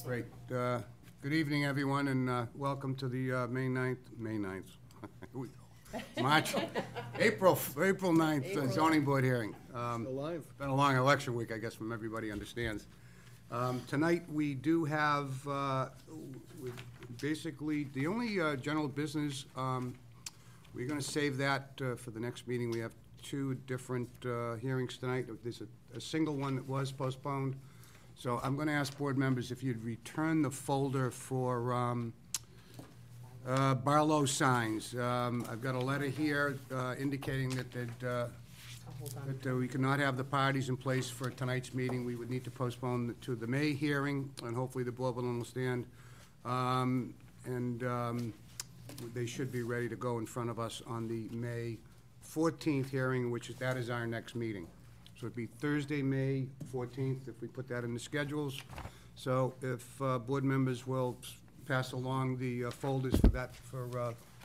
Great. Good evening, everyone, and welcome to the May 9th, Here we go. April 9th zoning board hearing. It's been a long election week, I guess, from everybody understands. Tonight, we do have, basically, the only general business, we're going to save that for the next meeting. We have two different hearings tonight. There's a single one that was postponed. So I'm going to ask board members if you'd return the folder for Barlow signs. I've got a letter here indicating that we could not have the parties in place for tonight's meeting. We would need to postpone to the May hearing, and hopefully the board will understand. They should be ready to go in front of us on the May 14th hearing, that is our next meeting. So it'd be Thursday, May 14th, if we put that in the schedules. So if board members will pass along the folders for that, for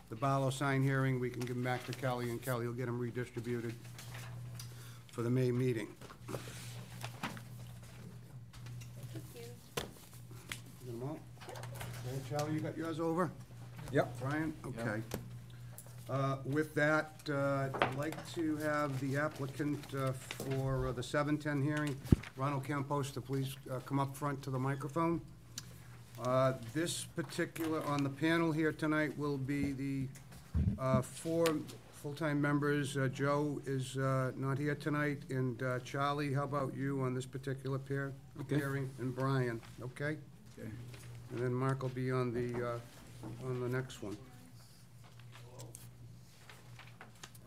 the Barlow sign hearing, we can give them back to Kelly, and Kelly will get them redistributed for the May meeting. Thank you. Get them all? Okay, Charlie, you got yours over? Yep. Brian? Okay. With that, I'd like to have the applicant for the 710 hearing, Ronald Campos, to please come up front to the microphone. This particular, on the panel here tonight, will be the 4 full-time members. Joe is not here tonight, and Charlie, how about you on this particular hearing? And Brian, okay? Okay. And then Mark will be on the next one.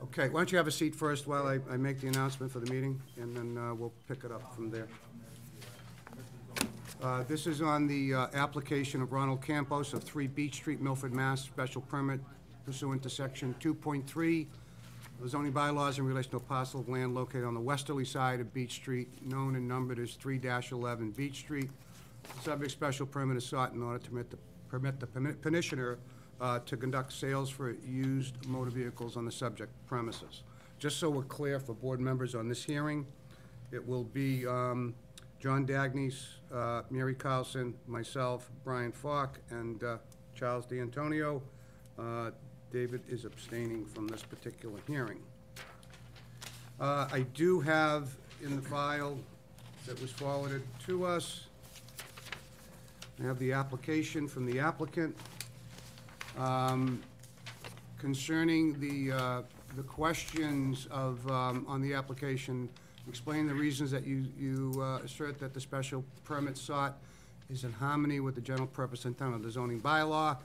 Okay, why don't you have a seat first while I make the announcement for the meeting, and then we'll pick it up from there. This is on the application of Ronald Campos of 3 Beach Street, Milford, Mass. Special permit pursuant to section 2.3 of the zoning bylaws in relation to a parcel of land located on the westerly side of Beach Street, known and numbered as 3-11 Beach Street. The subject special permit is sought in order to permit the petitioner to conduct sales for used motor vehicles on the subject premises. Just so we're clear for board members on this hearing, it will be John Dagnes, Mary Carlson, myself, Brian Falk, and Charles D'Antonio. David is abstaining from this particular hearing. I do have in the file that was forwarded to us, I have the application from the applicant. Concerning the questions of, on the application, explain the reasons that you assert that the special permit sought is in harmony with the general purpose intent of the zoning bylaw.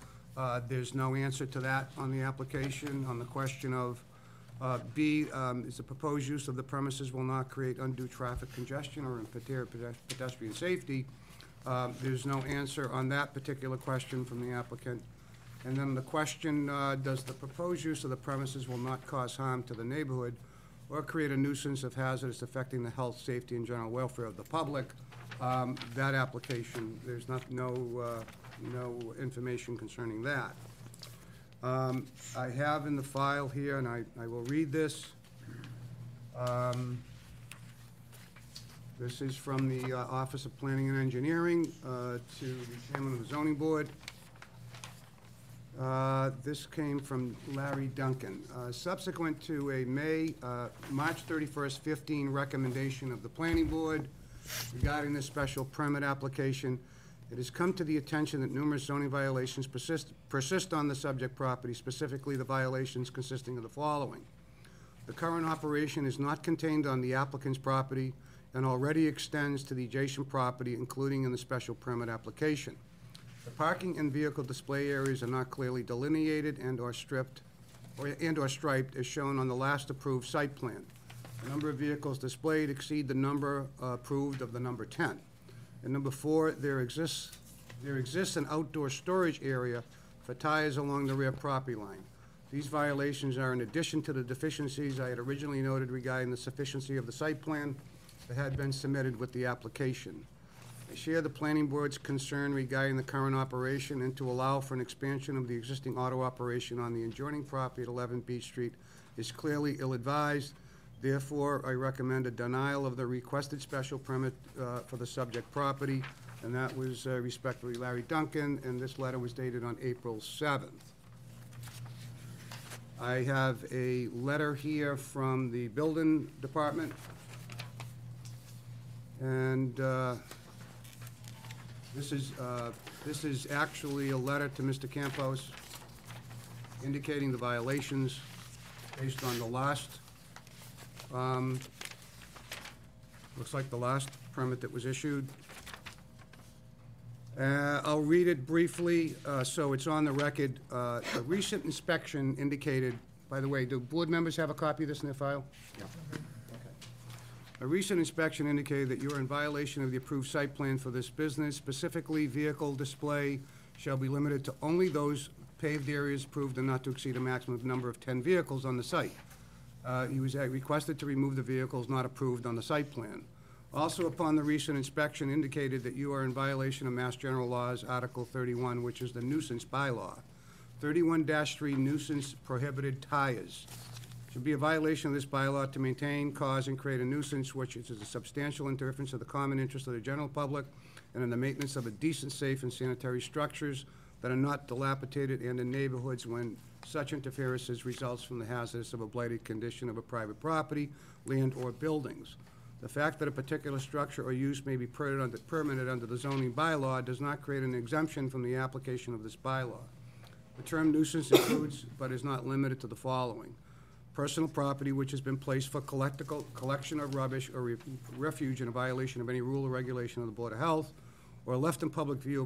There's no answer to that on the application. On the question of B, is the proposed use of the premises will not create undue traffic congestion or impair pedestrian safety. There's no answer on that particular question from the applicant. And then the question, does the proposed use of the premises will not cause harm to the neighborhood or create a nuisance of hazards affecting the health, safety, and general welfare of the public? That application, there's no information concerning that. I have in the file here, and I will read this. This is from the Office of Planning and Engineering to the Chairman of the Zoning Board. This came from Larry Duncan. Subsequent to a March 31st, 15 recommendation of the Planning Board regarding this special permit application, it has come to the attention that numerous zoning violations persist on the subject property, specifically the violations consisting of the following. The current operation is not contained on the applicant's property and already extends to the adjacent property, including in the special permit application. The parking and vehicle display areas are not clearly delineated and/or striped as shown on the last approved site plan. The number of vehicles displayed exceed the number approved of the number 10. And number 4, there exists an outdoor storage area for tires along the rear property line. These violations are in addition to the deficiencies I had originally noted regarding the sufficiency of the site plan that had been submitted with the application. I share the Planning Board's concern regarding the current operation, and to allow for an expansion of the existing auto operation on the adjoining property at 11 Beach Street is clearly ill-advised. Therefore, I recommend a denial of the requested special permit for the subject property and that was respectively Larry Duncan, and this letter was dated on April 7th. I have a letter here from the building department, and this is actually a letter to Mr. Campos indicating the violations based on the last, looks like the last permit that was issued. I'll read it briefly, so it's on the record. A recent inspection indicated, by the way, do board members have a copy of this in their file? Yeah. Okay. A recent inspection indicated that you are in violation of the approved site plan for this business. Specifically, vehicle display shall be limited to only those paved areas approved and not to exceed a maximum number of 10 vehicles on the site. He was requested to remove the vehicles not approved on the site plan. Also, upon the recent inspection, indicated that you are in violation of Mass General Laws, Article 31, which is the nuisance bylaw. 31-3 nuisance prohibited tires. Should be a violation of this bylaw to maintain, cause, and create a nuisance which is a substantial interference of the common interest of the general public and in the maintenance of a decent, safe, and sanitary structures that are not dilapidated and in neighborhoods when such interferences results from the hazardous of a blighted condition of a private property, land, or buildings. The fact that a particular structure or use may be permitted under the zoning bylaw does not create an exemption from the application of this bylaw. The term nuisance includes, but is not limited to, the following: personal property which has been placed for collection of rubbish or refuge in a violation of any rule or regulation of the Board of Health, or left in public view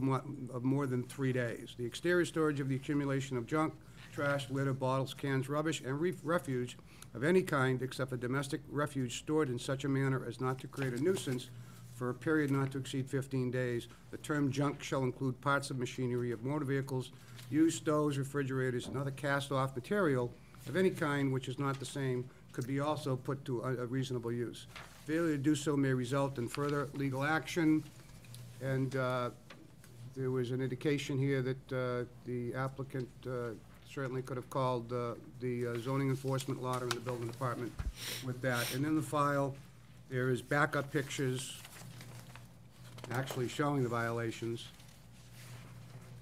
of more than 3 days. The exterior storage of the accumulation of junk, trash, litter, bottles, cans, rubbish, and refuge of any kind except for domestic refuge stored in such a manner as not to create a nuisance for a period not to exceed 15 days. The term junk shall include parts of machinery of motor vehicles, used stoves, refrigerators, and other cast-off material of any kind which is not the same could be also put to a reasonable use. Failure to do so may result in further legal action, and there was an indication here that the applicant certainly could have called the zoning enforcement lot or in the building department with that. And in the file, there is backup pictures actually showing the violations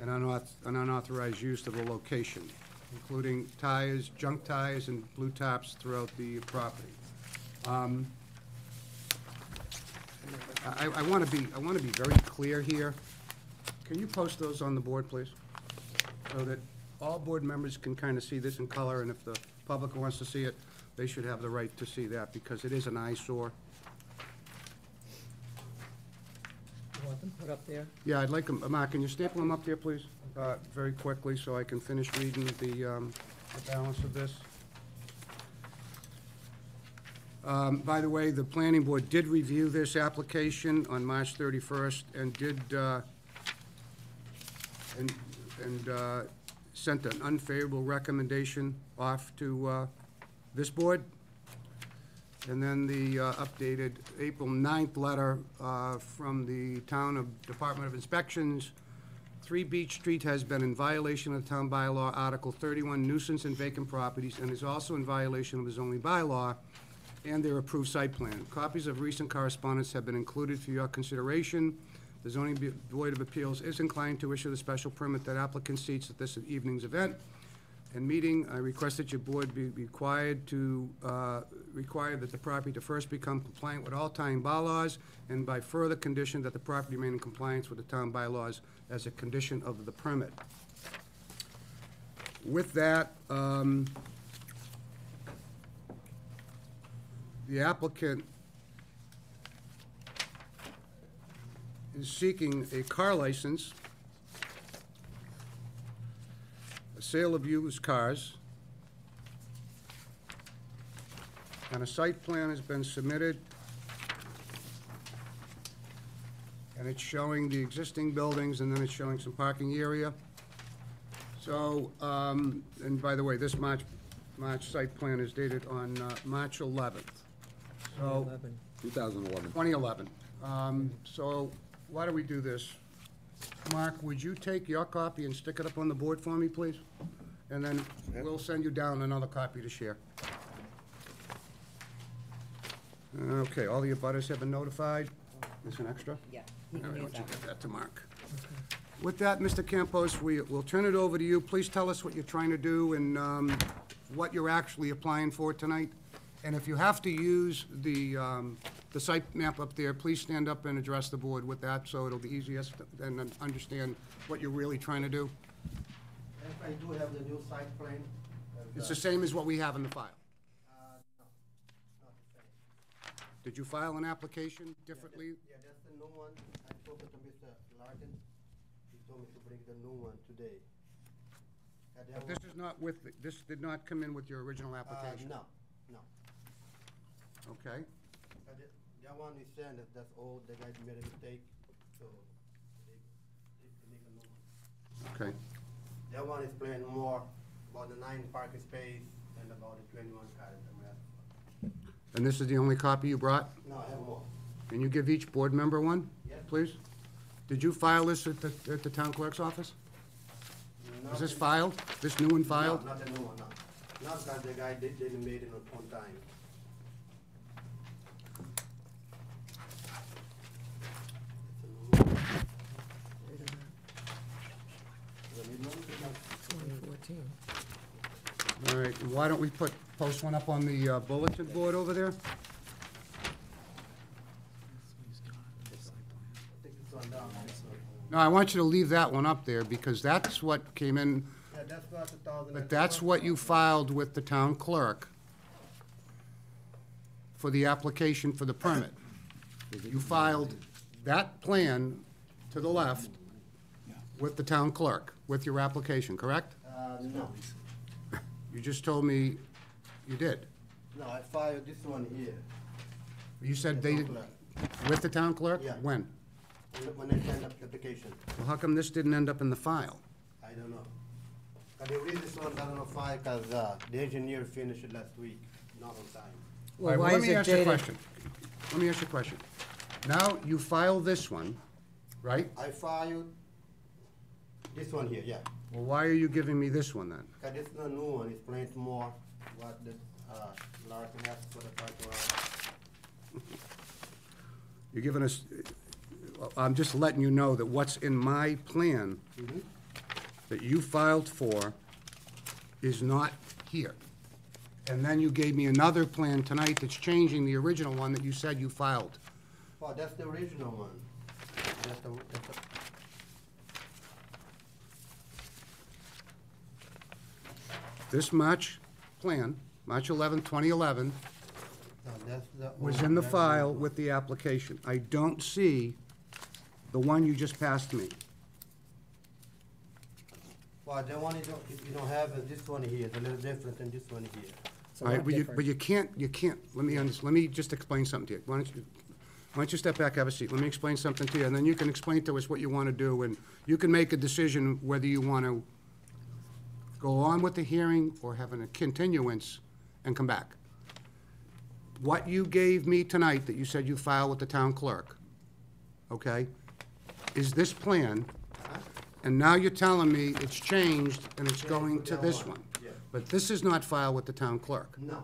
and unauthorized use of the location, including tires, junk tires, and blue tops throughout the property. I want to be very clear here. Can you post those on the board, please, so that all board members can kind of see this in color, and if the public wants to see it, they should have the right to see that, because it is an eyesore. You want them put up there? Yeah, I'd like them. Mark, can you staple them up there, please, very quickly, so I can finish reading the balance of this? By the way, the planning board did review this application on March 31st and did sent an unfavorable recommendation off to this board. And then the updated April 9th letter from the Department of Inspections. 3 Beach Street has been in violation of the town bylaw, Article 31, nuisance and vacant properties, and is also in violation of the zoning bylaw and their approved site plan. Copies of recent correspondence have been included for your consideration. The zoning board of appeals is inclined to issue the special permit that applicant seeks at this evening's event and meeting. I request that your board be required that the property to first become compliant with all town bylaws, and by further condition that the property remain in compliance with the town bylaws as a condition of the permit. With that, the applicant is seeking a car license, a sale of used cars, and a site plan has been submitted, and it's showing the existing buildings, and then it's showing some parking area. So, and by the way, this March site plan is dated on March 11th. So, 2011. So, why don't we do this? Mark, would you take your copy and stick it up on the board for me, please? And then we'll send you down another copy to share. Okay, all the abutters have been notified, This an extra? Yeah. All You can right, why use don't you that give one. that to Mark? With that, Mr. Campos, we'll turn it over to you. Please tell us what you're trying to do and what you're actually applying for tonight. And if you have to use the site map up there, please stand up and address the board with that, so it'll be easiest and understand what you're really trying to do. Yes, I do have the new site plan. It's the same as what we have in the file. No, not the same. Did you file an application differently? Yeah, that's the new one. I spoke to Mr. Larkin. He told me to bring the new one today. But this is not with, this did not come in with your original application? No. Okay. That one is saying that that's old, the guy made a mistake, so they make a new one. Okay. That one is playing more about the 9 parking space and about the 21 cars that we have. And this is the only copy you brought? No, I have more. Can you give each board member one? Yes. Please? Did you file this at the town clerk's office? Not Is this the- filed? This new one filed? No, not the new one, no. Not that the guy didn't made it on time. The new one? 2014. All right, and why don't we post one up on the bulletin board over there? I think it's on down. No, I want you to leave that one up there, because that's what came in, Yeah, that's not 2000. but that's what you filed with the town clerk for the application for the permit. You filed that plan to the left with the town clerk, with your application, correct? No, You just told me you did. no, I filed this one here. You said The they, town clerk. with the town clerk? Yeah. When? When I send up the application, Well, how come this didn't end up in the file? I don't know. Cause they read this one, I don't know, file, cause, the engineer finished it last week, not on time. All Well, right, why let is me it ask you a dated? question. Let me ask you a question. Now, you file this one, right? I filed this one here, yeah. Well, why are you giving me this one then? Cause this is the new one, it explains more what the, Larkin has for the parking lot. You're giving us, I'm just letting you know that what's in my plan Mhm. that you filed for is not here. And then you gave me another plan tonight that's changing the original one that you said you filed. Oh, that's the original one. That's the, This March plan, March 11, 2011, no, that's the. was old- in the that's file old one. with the application. I don't see the one you just passed me. Well, the one you don't have is this one here, it's a little different than this one here. It's a All right, lot but different. you can't, let me just explain something to you. Why don't you step back, have a seat? Let me explain something to you, and then you can explain to us what you want to do, and you can make a decision whether you want to go on with the hearing or have a continuance and come back. What you gave me tonight that you said you filed with the town clerk, okay, is this plan, and now you're telling me it's changed and it's going to this one. Yeah. But this is not filed with the town clerk. No.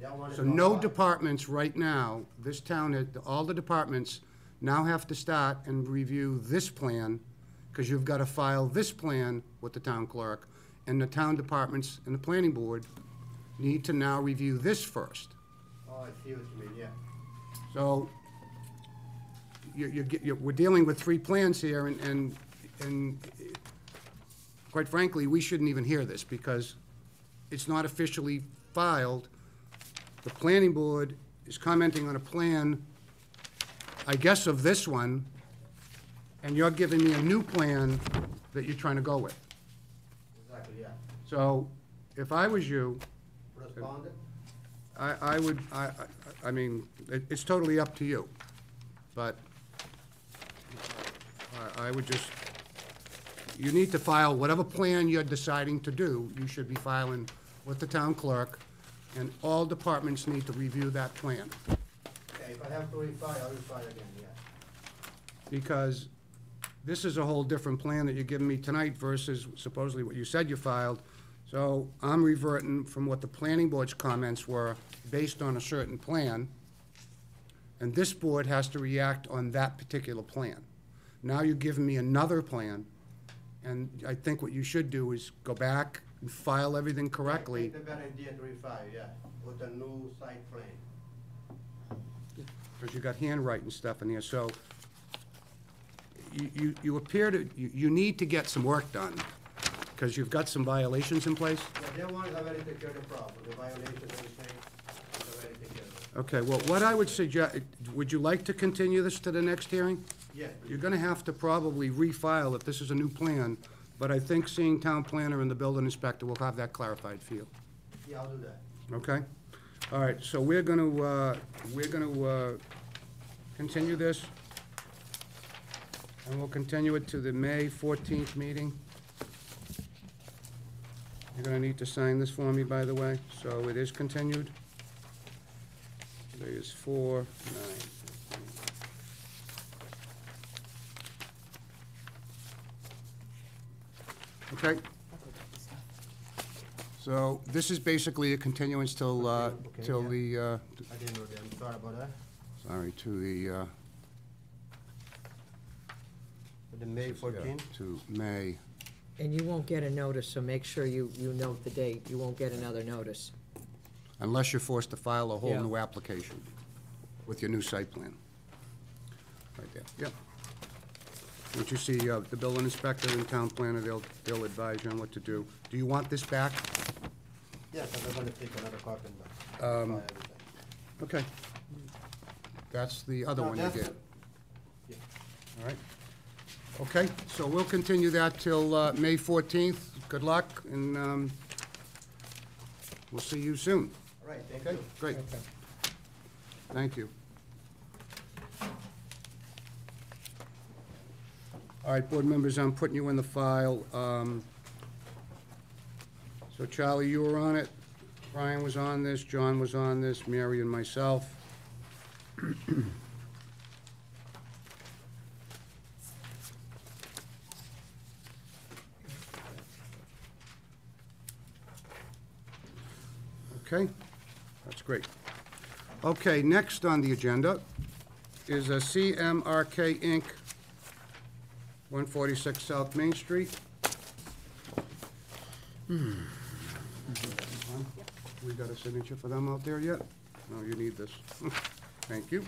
That one is So not no filed. departments right now, this town, all the departments now have to start and review this plan, because you've got to file this plan with the town clerk, and the town departments and the planning board need to now review this first. Oh, I see what you mean, yeah. So we're dealing with three plans here, and quite frankly, we shouldn't even hear this, because it's not officially filed. The planning board is commenting on a plan, I guess of this one, and you're giving me a new plan that you're trying to go with. Exactly, yeah. So, if I was you, Responded? I would, I mean, it's totally up to you, but I would just, you need to file whatever plan you're deciding to do, you should be filing with the town clerk, and all departments need to review that plan, Yeah, if I have to refile, I'll refile again, yeah. because this is a whole different plan that you're giving me tonight versus supposedly what you said you filed. So I'm reverting from what the planning board's comments were, based on a certain plan, And this board has to react on that particular plan. Now you're giving me another plan, and I think what you should do is go back and file everything correctly. I think the better idea to refile, yeah, with a new site plan. Because you got handwriting stuff in here, so you appear to, you need to get some work done, because you've got some violations in place. Yeah, they want to already take care of the problem, the violations, everything, is already taken care of. Okay, well, what I would suggest, would you like to continue this to the next hearing? Yes, You're gonna have to probably refile if this is a new plan, but I think seeing town planner and the building inspector will have that clarified for you, yeah, I'll do that. okay? All right, so we're gonna continue this, and we'll continue it to the May 14th meeting. You're gonna need to sign this for me, by the way, so it is continued. Today is 4/9. Okay? So this is basically a continuance till, Okay, till yeah. the, I didn't know that, I'm sorry about that. sorry, to the, For the May 14th? to May. And you won't get a notice, so make sure you note the date. You won't get another notice. Unless you're forced to file a whole Yeah. new application with your new site plan. Right there, yep. Once you see the building inspector and town planner, they'll advise you on what to do. Do you want this back? Yes, I'm gonna take another copy and file everything. Okay. That's the other No, one you that's get, it. Yeah. all right? Okay, so we'll continue that till May 14th. Good luck, and we'll see you soon. All right, thank Okay, you. great. Okay. Thank you. All right, board members, I'm putting you in the file. So Charlie, you were on it, Brian was on this, John was on this, Mary and myself. Okay, that's great. Okay, next on the agenda is a CMRK Inc., 146 South Main Street. We got a signature for them out there yet? No, you need this. Thank you.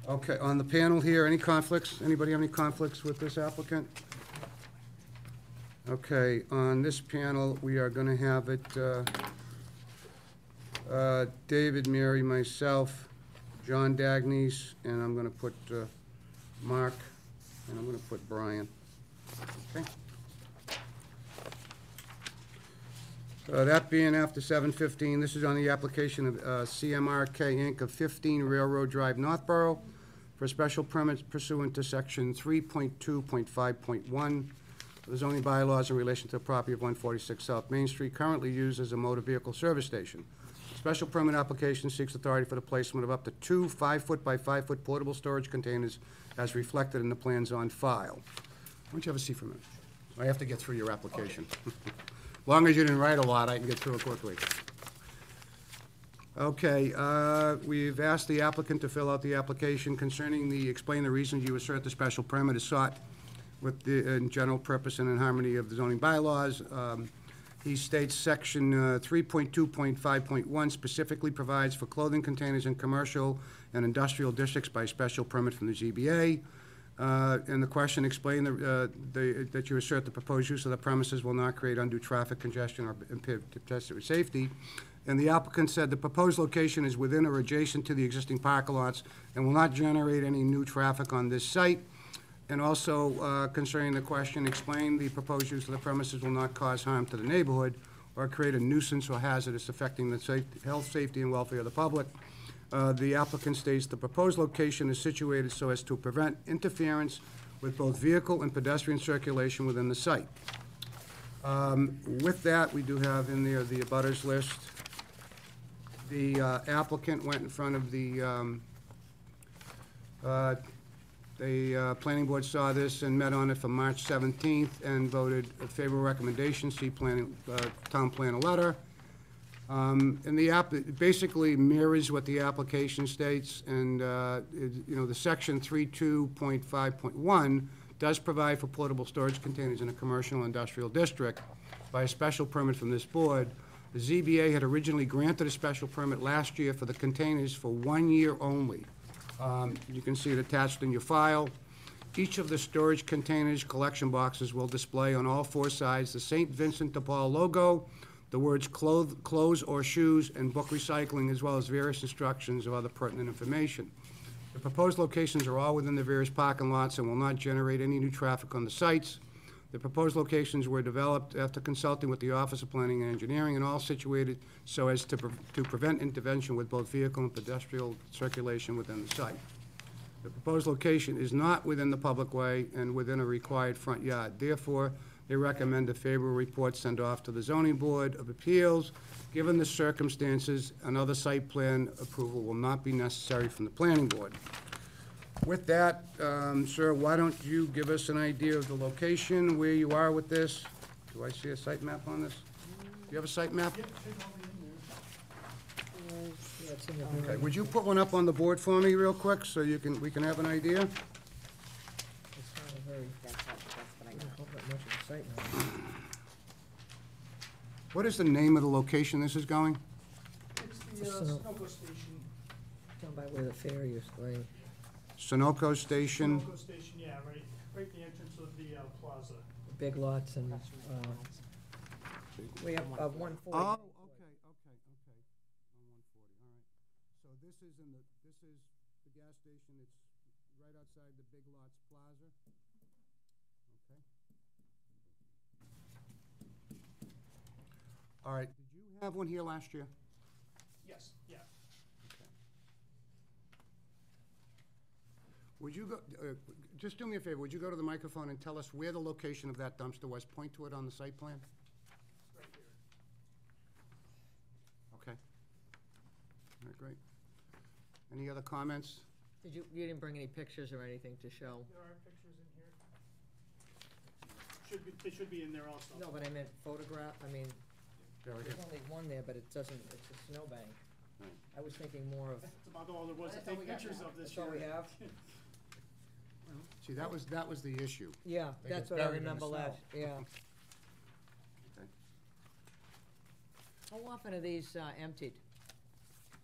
Okay, on the panel here, any conflicts? Anybody have any conflicts with this applicant? Okay, on this panel, we are gonna have it, David, Mary, myself, John Dagnes, and I'm gonna put, Mark, and I'm gonna put Brian. Okay? That being after 7:15, this is on the application of CMRK Inc. of 15 Railroad Drive, Northborough, for a special permit pursuant to section 3.2.5.1 of the zoning bylaws in relation to the property of 146 South Main Street, currently used as a motor vehicle service station. Special permit application seeks authority for the placement of up to 2 5-foot by 5-foot portable storage containers as reflected in the plans on file. Why don't you have a seat for a minute? I have to get through your application. As long as you didn't write a lot, I can get through it quickly. Okay, we've asked the applicant to fill out the application concerning explain the reason you assert the special permit is sought with the, in general purpose and in harmony of the zoning bylaws. He states section 3.2.5.1 specifically provides for clothing containers in commercial and industrial districts by special permit from the ZBA. And the question explained that you assert the proposed use of the premises will not create undue traffic congestion or impair pedestrian safety. And the applicant said the proposed location is within or adjacent to the existing parking lots and will not generate any new traffic on this site. And also concerning the question, explained the proposed use of the premises will not cause harm to the neighborhood or create a nuisance or hazardous affecting the health, safety, and welfare of the public. The applicant states the proposed location is situated so as to prevent interference with both vehicle and pedestrian circulation within the site. With that, we do have in there the abutters list. The applicant went in front of the planning board, saw this and met on it for March 17th and voted a favorable recommendation, see town planner letter. And the app, it basically mirrors what the application states, and, you know, the section 32.5.1 does provide for portable storage containers in a commercial industrial district by a special permit from this board. The ZBA had originally granted a special permit last year for the containers for 1 year only. You can see it attached in your file. Each of the storage containers, collection boxes, will display on all 4 sides the St. Vincent de Paul logo, the words clothes or shoes, and book recycling, as well as various instructions or other pertinent information. The proposed locations are all within the various parking lots and will not generate any new traffic on the sites. The proposed locations were developed after consulting with the Office of Planning and Engineering, and all situated so as to prevent intervention with both vehicle and pedestrian circulation within the site. The proposed location is not within the public way and within a required front yard. Therefore, they recommend a favorable report sent off to the Zoning Board of Appeals. Given the circumstances, another site plan approval will not be necessary from the Planning Board. With that, sir, why don't you give us an idea of the location, where you are with this? Do I see a site map on this? Do you have a site map? Yeah, it's in the Okay, would you put one up on the board for me real quick, so we can have an idea? It's not a very, That's what I I got. don't have much of a site now. What is the name of the location this is going? It's Just the so- Sunoco Station. Down by where the fair used to be. Sunoco Station? Sunoco Station, yeah, right at the entrance of the plaza. The big lots and, we have, 140. Oh, okay. On 140, all right. So this is the gas station, it's right outside the Big Lots Plaza? Okay. All right, did you have one here last year? Yes, yeah. Would you go, just do me a favor, would you go to the microphone and tell us where the location of that dumpster was? Point to it on the site plan? Right here. Okay. All right, great. Any other comments? You didn't bring any pictures or anything to show? There are pictures in here. They should be in there also. No, but I meant photograph, I mean, Yeah, right there's here. only one there, but it doesn't, it's a snowbank. Right. I was thinking more of. That's about all there was to take pictures of this That's all we year. have? See, that was the issue. Yeah, They that's get what I buried in the remember last, yeah. Okay. How often are these emptied?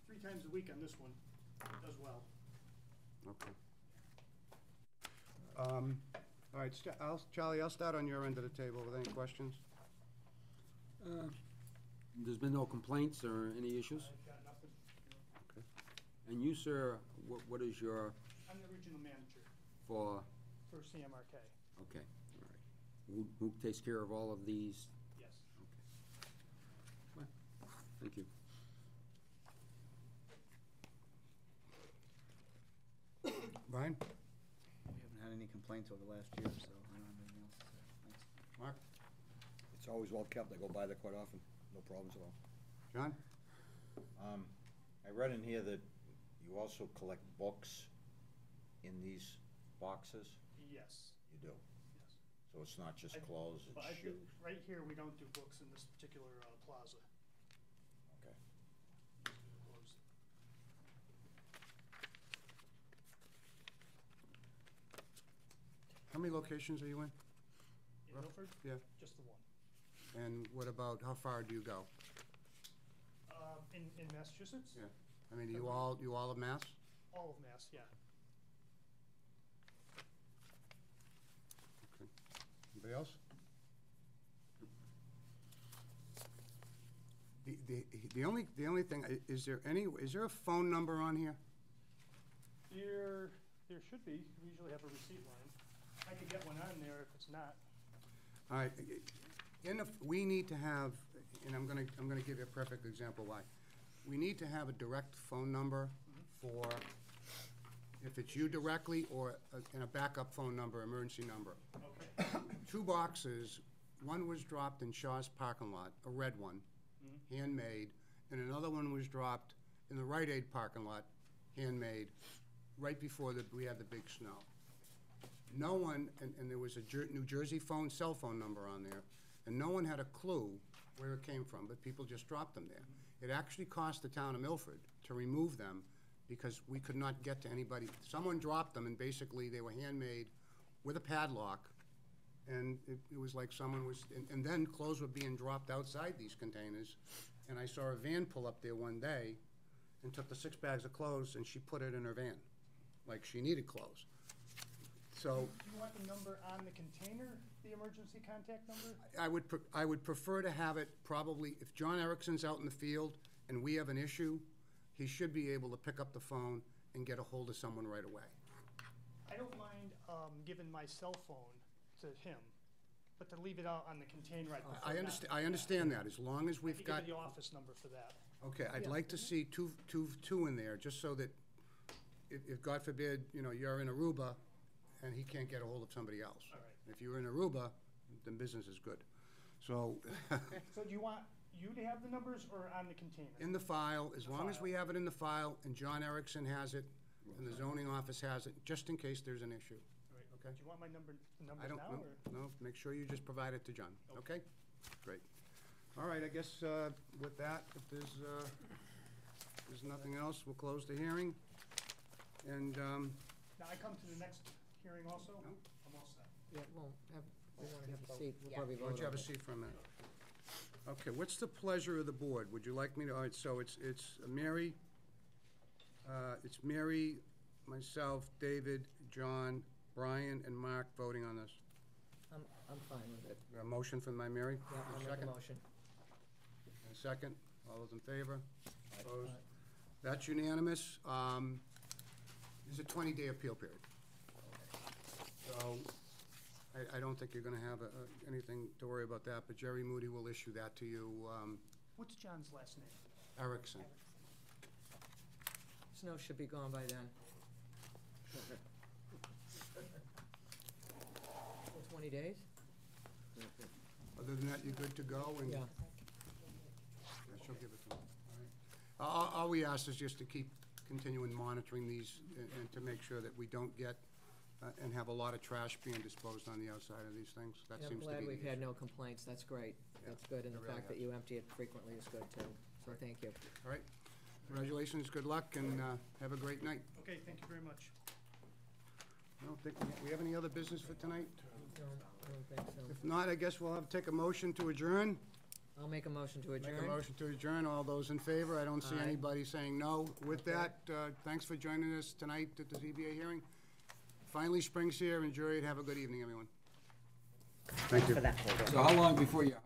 3 times a week on this one. It does well. Okay. All right, Charlie, I'll start on your end of the table with any questions. There's been no complaints or any issues? I've got nothing. And you, sir, what is your, I'm the regional manager for, for CMRK. okay, all right. Who takes care of all of these? Yes. Thank you. Brian? We haven't had any complaints over the last year, so I don't have anything else to say. Thanks. Mark? It's always well kept, I go by there quite often, no problems at all. John? I read in here that you also collect books in these boxes? Yes. You do? Yes. So it's not just I- clothes, But it's shoes? right here, we don't do books in this particular plaza. Okay. Closed. How many locations are you in? In Milford? Yeah. Just the one. And what about, how far do you go? In Massachusetts? Yeah. I mean, you all of Mass? All of Mass, yeah. Okay. Anybody else? The only thing, is there a phone number on here? There should be. We usually have a receipt line. I could get one on there if it's not. All right, we need to have, and I'm gonna give you a perfect example why. We need to have a direct phone number for, if it's you directly, or and a backup phone number, emergency number. Okay. 2 boxes, one was dropped in Shaw's parking lot, a red one, handmade, and another one was dropped in the Rite Aid parking lot, handmade, right before we had the big snow. No one, and there was a New Jersey cell phone number on there, and no one had a clue where it came from, but people just dropped them there. It actually cost the town of Milford to remove them because we could not get to anybody. Someone dropped them, and basically they were handmade with a padlock, and it was like someone was, and then clothes were being dropped outside these containers, and I saw a van pull up there one day and took the 6 bags of clothes, and she put it in her van, like she needed clothes. So Do you want the number on the container, the emergency contact number? I would prefer to have it probably, if John Erickson's out in the field and we have an issue, he should be able to pick up the phone and get a hold of someone right away. I don't mind giving my cell phone to him, but to leave it out on the container, I'd prefer not. I understand that, as long as I we've could got, give you the office number for that. okay, I'd like to see two in there, just so that if God forbid, you know, you're in Aruba and he can't get a hold of somebody else. All right. If you're in Aruba, then business is good. So, So do you want you to have the numbers or on the container? in the file, as The long as file. we have it in the file and John Erickson has it, and the zoning office has it, just in case there's an issue. All right. Okay. Do you want my number, the I numbers don't, now, no, or? no, make sure you just provide it to John, okay? Great. All right, I guess with that, if there's nothing else, we'll close the hearing. And, Now, I come to the next hearing also? No. I'm all set. Yeah, well, we want to have a seat, we'll probably why vote don't you have on a it. seat for a minute? Okay, what's the pleasure of the board? Would you like me to, all right, so it's Mary, myself, David, John, Brian, and Mark voting on this. I'm fine with it. A motion from my Mary? Yeah, I'll make a Second? motion. And a second? All those in favor? Opposed? That's unanimous. There's a 20-day appeal period. So I don't think you're going to have anything to worry about that, but Jerry Moody will issue that to you, What's John's last name? Erickson. Snow should be gone by then. 20 days? Other than that, you're good to go? And Yeah. she'll give it to him. All right. All we ask is just to keep continuing monitoring these and to make sure that we don't get and have a lot of trash being disposed on the outside of these things. That And I'm seems to be glad the we've had issue. no complaints, that's great. Yeah, That's good, and it the really fact that has. you empty it frequently is good too, so thank you. All right. Congratulations, good luck, and have a great night. Okay, thank you very much. I don't think, we have any other business for tonight? No, I don't think so. If not, I guess we'll have to take a motion to adjourn. I'll make a motion to Make a adjourn. motion to adjourn. All those in favor? I don't see Aye. anybody saying no. With that, thanks for joining us tonight at the ZBA hearing. Finally, spring's here. Enjoy it. Have a good evening, everyone. Thank you. So how long before your